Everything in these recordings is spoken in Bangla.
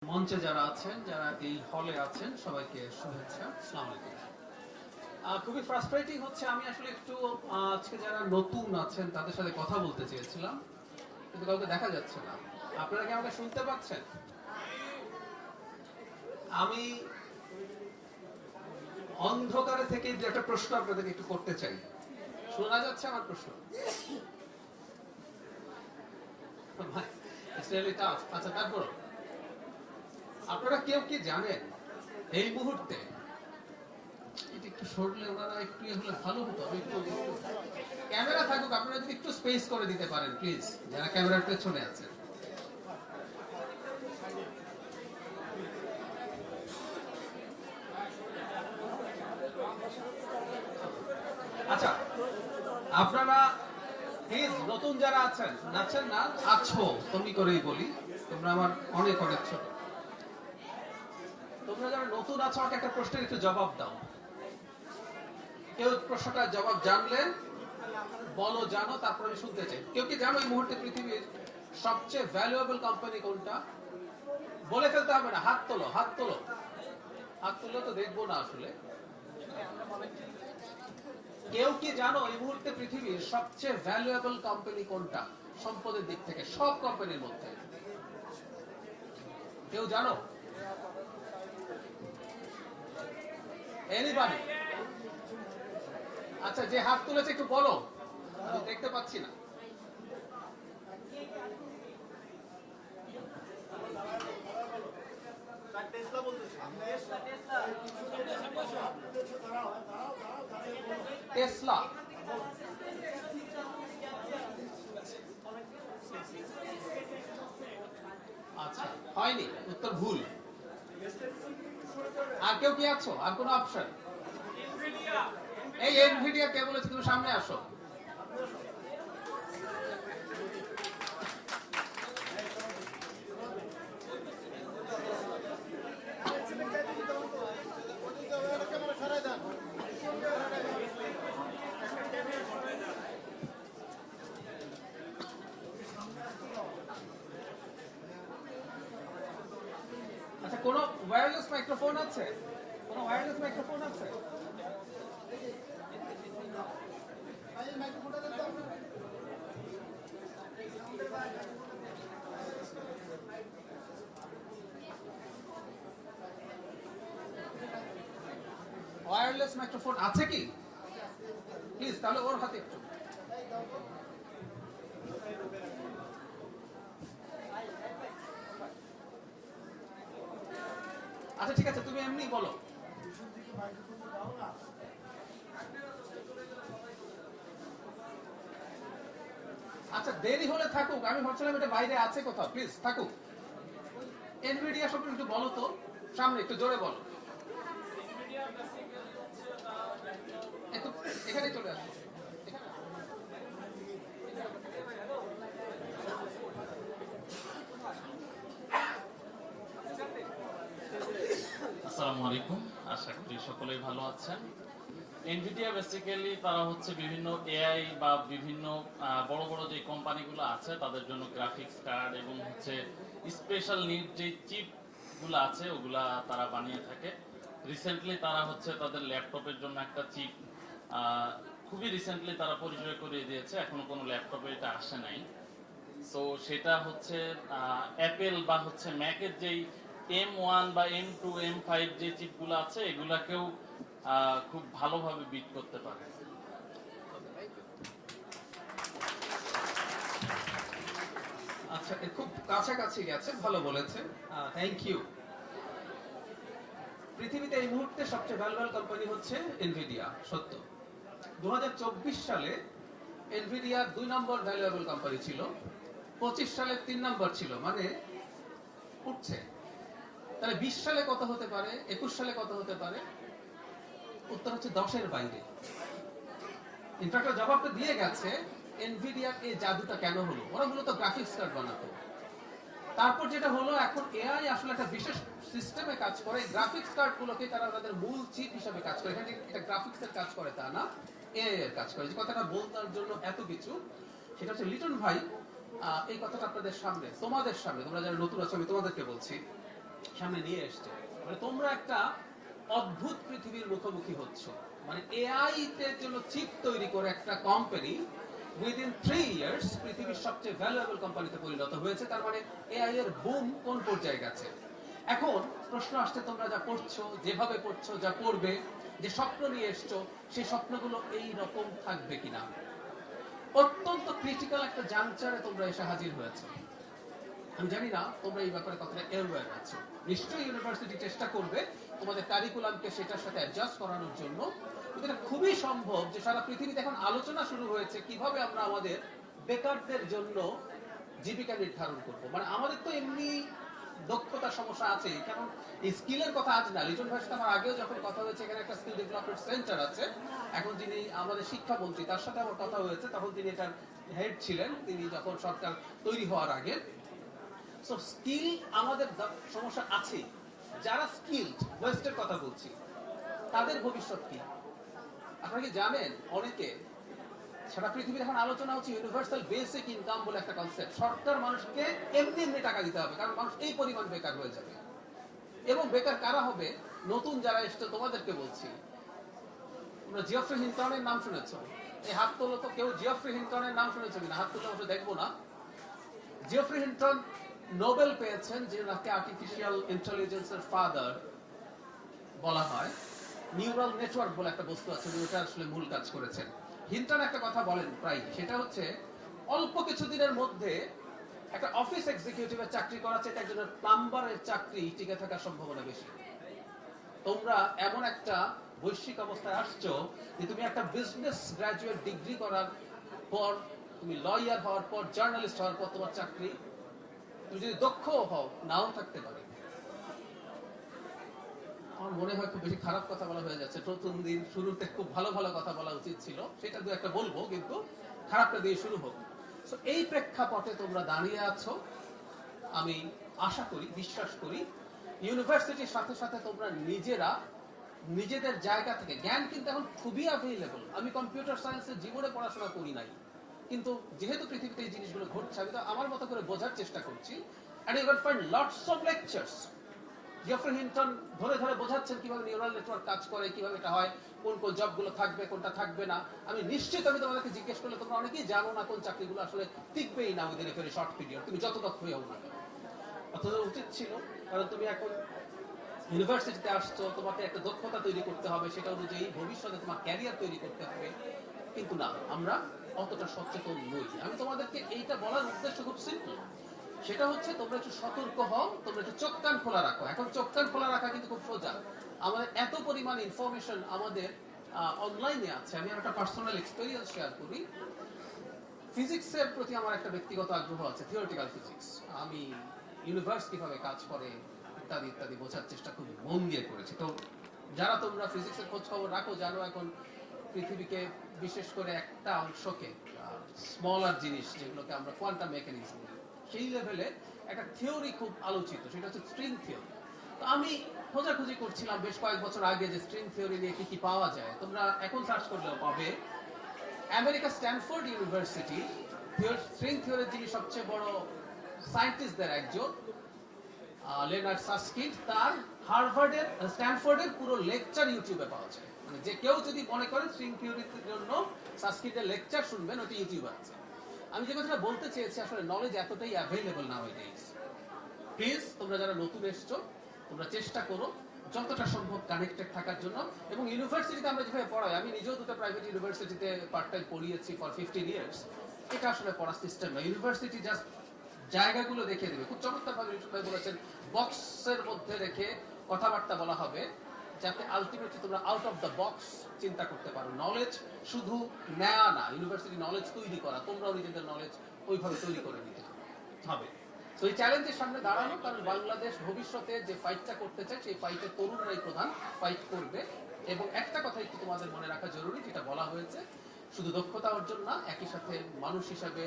মঞ্চে যারা আছেন, যারা এই হলে আছেন, সবাইকে শুভেচ্ছা। আসসালামু আলাইকুম। খুবই ফ্রাস্ট্রেটিং হচ্ছে, আমি আসলে একটু আজকে যারা নতুন আছেন তাদের সাথে কথা বলতে চেয়েছিলাম, কিন্তু কাউকে দেখা যাচ্ছে না। আপনারা কি আমাকে শুনতে পাচ্ছেন? আমি অন্ধকারে থেকে একটা প্রশ্ন আপনাদেরকে একটু করতে চাই। শোনা যাচ্ছে আমার প্রশ্ন? আচ্ছা, তারপর আপনারা কেউ কি জানেন এই মুহূর্তে এটা একটু সরলে ওনারা একটু হলে ভালো হতো। আমি একটু ক্যামেরা থাকুক, আপনারা যদি একটু স্পেস করে দিতে পারেন প্লিজ, যারা ক্যামেরার পেছনে আছেন। আচ্ছা, আপনারা প্লিজ নতুন যারা আছেন, নাচেন না, আছো তুমি করেই বলি, তোমরা আমার অনেক অনেক ছোট। তোমরা যারা নতুন আছো আমাকে একটা প্রশ্নের একটু জবাব দাও। কেউ প্রশ্নটার জবাব জানলেন বলো, জানো, তারপর আমি শুনতে চাই। কেউ কি জানো এই মুহূর্তে পৃথিবীর সবচেয়ে ভ্যালুয়েবল কোম্পানি কোনটা? বলে ফেলতে হবে না, হাত তোলো, হাত তোলো। হাত তুললে তো দেখবো না আসলে। কেউ কি জানো এই মুহূর্তে পৃথিবীর সবচেয়ে ভ্যালুয়েবল কোম্পানি কোনটা সম্পদের দিক থেকে, সব কোম্পানির মধ্যে? কেউ জানো? এনিবডি? আচ্ছা, যে হাত তুলেছে একটু বলো, আমি দেখতে পাচ্ছি না। টেসলা? আচ্ছা, হয়নি, উত্তর ভুল। আর কেউ কি আছো? আর কোন অপশন? এই এনভিডিয়া কে বলেছে? তুমি সামনে আসো। আচ্ছা, কোন ওয়্যারলেস মাইক্রোফোন আছে? কোন ওয়্যারলেস মাইক্রোফোন আছে? ওয়্যারলেস মাইক্রোফোন আছে কি? প্লিজ, তাহলে ওর হাতে একটু। আচ্ছা, ঠিক আছে, তুমি এমনি বলো। আচ্ছা, দেরি হলে থাকুক, আমি ভাবছিলাম এটা বাইরে আছে কোথাও। প্লিজ থাকুক। এনভিডিয়া সম্পর্কে একটু বলো তো, সামনে একটু জোরে বলো। একটু এখানে চলে আসো। আসসালামু আলাইকুম, আশা করি সকলেই ভালো আছেন। এনভিডিয়া বেসিক্যালি তারা হচ্ছে বিভিন্ন এআই বা বিভিন্ন বড় বড় যে কোম্পানিগুলো আছে তাদের জন্য গ্রাফিক্স কার্ড এবং হচ্ছে স্পেশাল নিড যে চিপগুলো আছে ওগুলা তারা বানিয়ে থাকে। রিসেন্টলি তারা হচ্ছে তাদের ল্যাপটপের জন্য একটা চিপ খুবই রিসেন্টলি তারা পরিচয় করিয়ে দিয়েছে, এখনো কোনো ল্যাপটপে এটা আসে নাই। সো সেটা হচ্ছে অ্যাপেল বা হচ্ছে ম্যাকের যেই M1 বা M2 M5 যে চিপগুলো আছে এগুলাকেও খুব ভালোভাবে বিট করতে পারে। আচ্ছা, খুব কাছাকাছি গেছে, ভালো বলেছে, থ্যাংক ইউ। পৃথিবীতে এই মুহূর্তে সবচেয়ে ভ্যালুয়েবল কোম্পানি হচ্ছে এনভিডিয়া, সত্য। 2024 সালে এনভিডিয়া 2 নম্বর ভ্যালুয়েবল কোম্পানি ছিল, 25 সালে 3 নম্বর ছিল, মানে উঠছে। তাহলে 20 সালে কত হতে পারে, 21 সালে কত হতে পারে? উত্তর হচ্ছে 10-এর বাইরে। ইনফ্যাক্ট জবাবটা দিয়ে গেছে এনভিডিয়ার এই জাদুটা কেন হলো। ওরা মূলত গ্রাফিক্স কার্ড বানাতো, তারপর যেটা হলো এখন এআই আসলে একটা বিশেষ সিস্টেমে কাজ করে। গ্রাফিক্স কার্ড গুলোকে তারা তাদের মূল চিপ হিসেবে কাজ করে। এখানে এটা গ্রাফিক্স এর কাজ করে তা না, এআই এর কাজ করে। যে কথাটা বলতার জন্য এত কিছু, সেটা হচ্ছে লিটন ভাই এই কথাটা আপনাদের সামনে, তোমাদের সামনে, তোমরা যারা নতুন আছো আমি তোমাদেরকে বলছি, সামনে নিয়ে এসছে। মানে তোমরা একটা অদ্ভুত পৃথিবীর মুখোমুখি হচ্ছ। মানে এআই তে জন্য চিপ তৈরি করে একটা কোম্পানি উইদিন 3 ইয়ার্স পৃথিবীর সবচেয়ে ভ্যালুয়েবল কোম্পানিতে পরিণত হয়েছে। তার মানে এআই এর বুম কোন পর্যায়ে গেছে। এখন প্রশ্ন আসছে, তোমরা যা পড়ছো, যেভাবে পড়ছো, যা পড়বে, যে স্বপ্ন নিয়ে এসছো, সেই স্বপ্নগুলো এই রকম থাকবে কিনা। অত্যন্ত ক্রিটিক্যাল একটা জাংচারে তোমরা এসে হাজির হয়েছে। আমি জানি না তোমরা এই ব্যাপারে কতটা অ্যাওয়্যার আছো। নিশ্চয়ই ইউনিভার্সিটি চেষ্টা করবে তোমাদের কারিকুলামকে সেটার সাথে অ্যাডজাস্ট করানোর জন্য। কিন্তু এটা খুবই সম্ভব যে সারা পৃথিবীতে এখন আলোচনা শুরু হয়েছে কিভাবে আমরা আমাদের বেকারদের জন্য জীবিকা নির্ধারণ করব। মানে আমাদের তো এমনি দক্ষতার সমস্যা আছে, কারণ এই স্কিলের কথা আজ না, লিটন ভাইয়ের সাথে আমার আগেও যখন কথা হয়েছে, এখানে একটা স্কিল ডেভেলপমেন্ট সেন্টার আছে, এখন যিনি আমাদের শিক্ষামন্ত্রী তার সাথে আমার কথা হয়েছে, তখন তিনি এটার হেড ছিলেন, তিনি যখন সরকার তৈরি হওয়ার আগে। সো স্কিল আমাদের সমস্যা আছে। যারা স্কিলড, ওয়েস্টের কথা বলছি, তাদের ভবিষ্যৎ কি আপনারা কি জানেন? অনেকে সারা পৃথিবীর এখন আলোচনা হচ্ছে ইউনিভার্সাল বেসিক ইনকাম বলে একটা কনসেপ্ট। সরকার মানুষকে এমনি এমনি টাকা দিতে হবে, কারণ মানুষ এই পরিমাণ বেকার হয়ে যাবে। এবং বেকার কারা হবে? নতুন যারা এসছে তোমাদেরকে বলছি। তোমরা জিওফ্রি হিন্টনের নাম শুনেছো? এই হাত তোলো তো কেউ জিওফ্রি হিন্টনের নাম শুনেছো কিনা? হাত তুলে অবশ্য দেখবো না। জিওফ্রি হিন্টন নোবেল পেয়েছেন, যেটাকে আর্টিফিশিয়াল ইন্টেলিজেন্সের ফাদার বলা হয়। নিউরাল নেটওয়ার্ক বলে একটা বস্তু আছে, ওটা আসলে মূল কাজ করেছেন। হিন্টন একটা কথা বলেন প্রায়, সেটা হচ্ছে অল্প কিছুদিনের মধ্যে একটা অফিস এক্সিকিউটিভের চাকরি করা চেয়ে একজনের প্লাম্বারের চাকরি টিকে থাকার সম্ভাবনা বেশি। তোমরা এমন একটা বৈশ্বিক অবস্থায় আসছো যে তুমি একটা বিজনেস গ্রাজুয়েট ডিগ্রি করার পর, তুমি লয়ার হওয়ার পর, জার্নালিস্ট হওয়ার পর তোমার চাকরি, তুমি যদি দক্ষ হও, নাও থাকতে পারে। আমার মনে হয় খুব বেশি খারাপ কথা বলা হয়ে যাচ্ছে। প্রথম দিন শুরুতে খুব ভালো ভালো কথা বলা উচিত ছিল, সেটা দু একটা বলবো, কিন্তু খারাপটা দিয়ে শুরু হোক। সো এই প্রেক্ষাপটে তোমরা দাঁড়িয়ে আছো। আমি আশা করি, বিশ্বাস করি, ইউনিভার্সিটির সাথে সাথে তোমরা নিজেরা নিজেদের জায়গা থেকে, জ্ঞান কিন্তু এখন খুবই অ্যাভেলেবল। আমি কম্পিউটার সায়েন্সের জীবনে পড়াশোনা করি নাই, কিন্তু যেহেতু পৃথিবীতে এই জিনিসগুলো ঘটছে, আমি তো আমার মতো করে বোঝার চেষ্টা করছি। and you can find lots of lectures. Geoffrey Hinton ধরে ধরে বোঝাচ্ছেন কিভাবে নিউরাল নেটওয়ার্ক কাজ করে, কিভাবে এটা হয়, কোন কোন জবগুলো থাকবে, কোনটা থাকবে না। আমি নিশ্চিত, আমি তোমাদেরকে জিজ্ঞেস করলে তোমরা অনেকেই জানো না কোন চাকরিগুলো আসলে টিকবেই না within a very short period, তুমি যত দক্ষ হয়েও না কেন। অথচ উচিত ছিল, কারণ তুমি এখন ইউনিভার্সিটিতে আসছো, তোমাকে একটা দক্ষতা তৈরি করতে হবে, সেটা অনুযায়ী ভবিষ্যতে তোমার ক্যারিয়ার তৈরি করতে হবে। কিন্তু না, আমরা অতটা সচেতন নই। আমি তোমাদেরকে এইটা বলার উদ্দেশ্য খুব সিম্পল, সেটা হচ্ছে তোমরা একটু সতর্ক হও, তোমরা একটু চোখ কান খোলা রাখো। এখন চোখ কান খোলা রাখা কিন্তু খুব সোজা। আমাদের এত পরিমাণ ইনফরমেশন আমাদের অনলাইনে আছে। আমি একটা পার্সোনাল এক্সপেরিয়েন্স শেয়ার করি। ফিজিক্সের প্রতি আমার একটা ব্যক্তিগত আগ্রহ আছে, থিওরিটিক্যাল ফিজিক্স। আমি ইউনিভার্স কিভাবে কাজ করে ইত্যাদি ইত্যাদি বোঝার চেষ্টা খুব মন দিয়ে করেছি। তো যারা তোমরা ফিজিক্সের খোঁজ খবর রাখো, জানো এখন পৃথিবীকে, বিশেষ করে একটা অংশকে, স্মলার জিনিস যেগুলোকে আমরা কোয়ান্টাম মেকানিক্স বলি, সেই লেভেলে একটা থিওরি খুব আলোচিত, সেটা হচ্ছে স্ট্রিং থিওরি। তো আমি খোঁজাখুঁজি করছিলাম বেশ কয়েক বছর আগে যে স্ট্রিং থিওরি নিয়ে কি কি পাওয়া যায়। তোমরা এখন সার্চ করলেও পাবে। আমেরিকা স্ট্যানফোর্ড ইউনিভার্সিটি স্ট্রিং থিওরির যিনি সবচেয়ে বড় সায়েন্টিস্টদের একজন, লেনার্ড সাসকিন্ড, তার হার্ভার্ডের, স্ট্যানফোর্ডের পুরো লেকচার ইউটিউবে পাওয়া যায়। মানে যে কেউ যদি মনে করেন স্ট্রিং থিওরির জন্য সাসকিন্ডের লেকচার শুনবেন, ওটা ইউটিউবে আছে। আমি যে কথাটা বলতে চেয়েছি, আসলে নলেজ এতটাই অ্যাভেলেবল নাওয়াডেজ। প্লিজ তোমরা যারা নতুন এসছো, তোমরা চেষ্টা করো যতটা সম্ভব কানেক্টেড থাকার জন্য। এবং ইউনিভার্সিটিতে আমরা যেভাবে পড়াই, আমি নিজেও দুটো প্রাইভেট ইউনিভার্সিটিতে পার্ট টাইম পড়িয়েছি ফর 15 ইয়ার্স। এটা আসলে পড়ার সিস্টেম না। ইউনিভার্সিটি জাস্ট জায়গাগুলো দেখিয়ে দেবে। খুব চমৎকার ভাবে ভাই বলেছেন, বক্সের মধ্যে রেখে কথাবার্তা বলা হবে, যাতে আলটিমেটলি তোমরা আউট অফ দ্য বক্স চিন্তা করতে পারো। নলেজ শুধু নেয়া না, ইউনিভার্সিটি নলেজ তৈরি করা, তোমরাও নিজেদের নলেজ ওইভাবে তৈরি করে নিতে হবে। তো এই চ্যালেঞ্জের সামনে দাঁড়ানো, কারণ বাংলাদেশ ভবিষ্যতে যে ফাইটটা করতে চায়, সেই ফাইটে তরুণরাই প্রধান ফাইট করবে। এবং একটা কথা একটু তোমাদের মনে রাখা জরুরি, যেটা বলা হয়েছে, শুধু দক্ষতা অর্জন না, একই সাথে মানুষ হিসাবে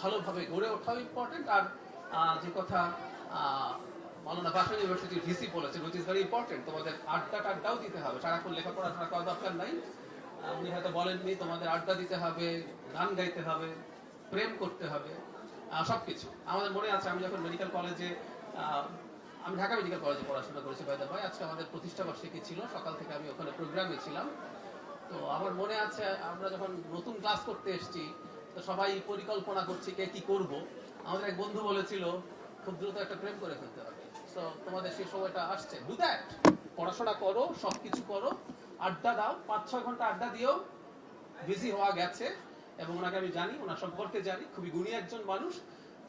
ভালোভাবে গড়ে ওঠাও ইম্পর্টেন্ট। আর যে কথা মাওলানা ভাষা ইউনিভার্সিটির ভিসি বলেছেন, উইচ ইজ ভেরি ইম্পর্টেন্ট, তোমাদের আড্ডাও দিতে হবে। সারাক্ষণ লেখাপড়া করার দরকার নাই। উনি হয়তো বলেননি, তোমাদের আড্ডা দিতে হবে, গান গাইতে হবে, প্রেম করতে হবে, সবকিছু। আমাদের মনে আছে, আমি যখন মেডিকেল কলেজে আমি ঢাকা মেডিকেল কলেজে পড়াশোনা করেছি বাই দ্য ওয়ে। আজকে আমাদের প্রতিষ্ঠা বার্ষিকী ছিল, সকাল থেকে আমি ওখানে প্রোগ্রামে ছিলাম। তো আমার মনে আছে আমরা যখন নতুন ক্লাস করতে এসেছি, তো সবাই পরিকল্পনা করছি কে কি করব। আমাদের এক বন্ধু বলেছিল খুব দ্রুত একটা প্রেম করে ফেলতে হবে। সো তোমাদের সেই সময়টা আসছে, ডু দ্যাট, পড়াশোনা করো, সবকিছু করো, আড্ডা দাও, 5-6 ঘন্টা আড্ডা দিও। বিজি হওয়া গেছে, এবং ওনাকে আমি জানি, ওনার সম্পর্কে জানি, খুবই গুণী একজন মানুষ।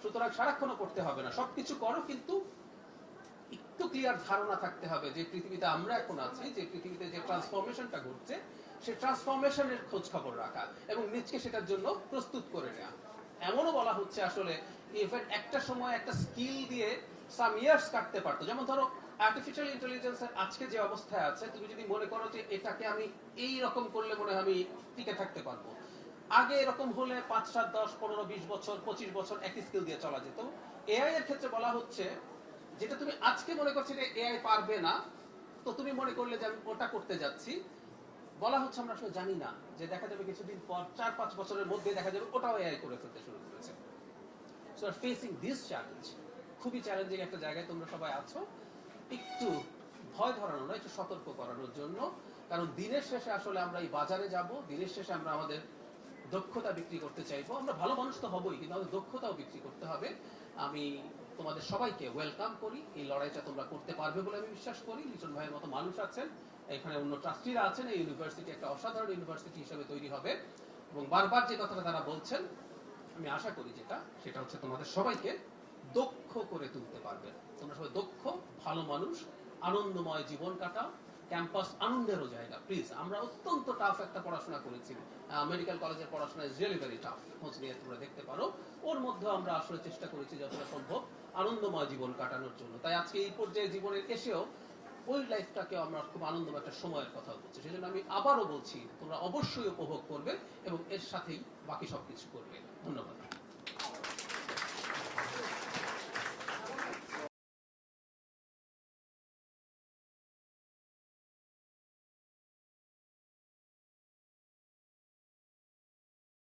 সুতরাং সারাক্ষণও করতে হবে না, সবকিছু করো, কিন্তু একটু ক্লিয়ার ধারণা থাকতে হবে যে পৃথিবীতে আমরা এখন আছি, যে পৃথিবীতে যে ট্রান্সফরমেশনটা ঘটছে, সেই ট্রান্সফরমেশনের খোঁজ খবর রাখা এবং নিজকে সেটার জন্য প্রস্তুত করে নেওয়া। এমনও বলা হচ্ছে আসলে ইভেন একটা সময় একটা স্কিল দিয়ে সাম ইয়ার্স কাটতে পারতো। যেমন ধরো আর্টিফিশিয়াল ইন্টেলিজেন্সের আজকে যে অবস্থায় আছে, তুমি যদি মনে করো যে এটাকে আমি এই রকম করলে মনে হয় আমি টিকে থাকতে পারবো, আগে এরকম হলে 5, 7, 10, 15, 20 বছর 25 বছর একই স্কিল দিয়ে চলা যেত। এআই এর ক্ষেত্রে বলা হচ্ছে যেটা তুমি আজকে মনে করছো যে এআই পারবে না, তো তুমি মনে করলে যে আমি ওটা করতে যাচ্ছি, বলা হচ্ছে আমরা আসলে জানি না, যে দেখা যাবে কিছুদিন পর 4-5 বছরের মধ্যে দেখা যাবে ওটাও এআই করে ফেলতে শুরু করেছে। So are facing this challenge, খুবই চ্যালেঞ্জিং একটা জায়গায় তোমরা সবাই আছো। একটু ভয় ধরানো না, একটু সতর্ক করানোর জন্য। কারণ দিনের শেষে আসলে আমরা এই বাজারে যাব, দিনের শেষে আমরা আমাদের দক্ষতা বিক্রি করতে চাইবো। আমরা ভালো মানুষ তো হবই, কিন্তু আমাদের দক্ষতাও বিক্রি করতে হবে। আমি তোমাদের সবাইকে ওয়েলকাম করি, এই লড়াইটা তোমরা করতে পারবে বলে আমি বিশ্বাস করি। লিটন ভাইয়ের মতো মানুষ আছেন, এখানে অন্য ট্রাস্টিরা আছেন, এই ইউনিভার্সিটি একটা অসাধারণ ইউনিভার্সিটি হিসেবে তৈরি হবে। এবং বারবার যে কথাটা তারা বলছেন, আমি আশা করি সেটা হচ্ছে তোমাদের সবাইকে দক্ষ করে তুলতে পারবে। তোমরা সবাই দক্ষ, ভালো মানুষ, আনন্দময় জীবন কাটাও। ক্যাম্পাস আনন্দেরও জায়গা, প্লিজ। আমরা অত্যন্ত টাফ একটা পড়াশোনা করেছি, মেডিকেল কলেজের পড়াশোনা ইজ রিয়েলি ভেরি টাফ, খোঁজ নিয়ে তোমরা দেখতে পারো। ওর মধ্যে আমরা আসলে চেষ্টা করেছি যতটা সম্ভব আনন্দময় জীবন কাটানোর জন্য। তাই আজকে এই পর্যায়ে জীবনের এসেও ওই লাইফটাকে আমরা খুব আনন্দময় একটা সময়ের কথা বলছি। সেই জন্য আমি আবারও বলছি, তোমরা অবশ্যই উপভোগ করবে এবং এর সাথেই বাকি সবকিছু করবে। ধন্যবাদ।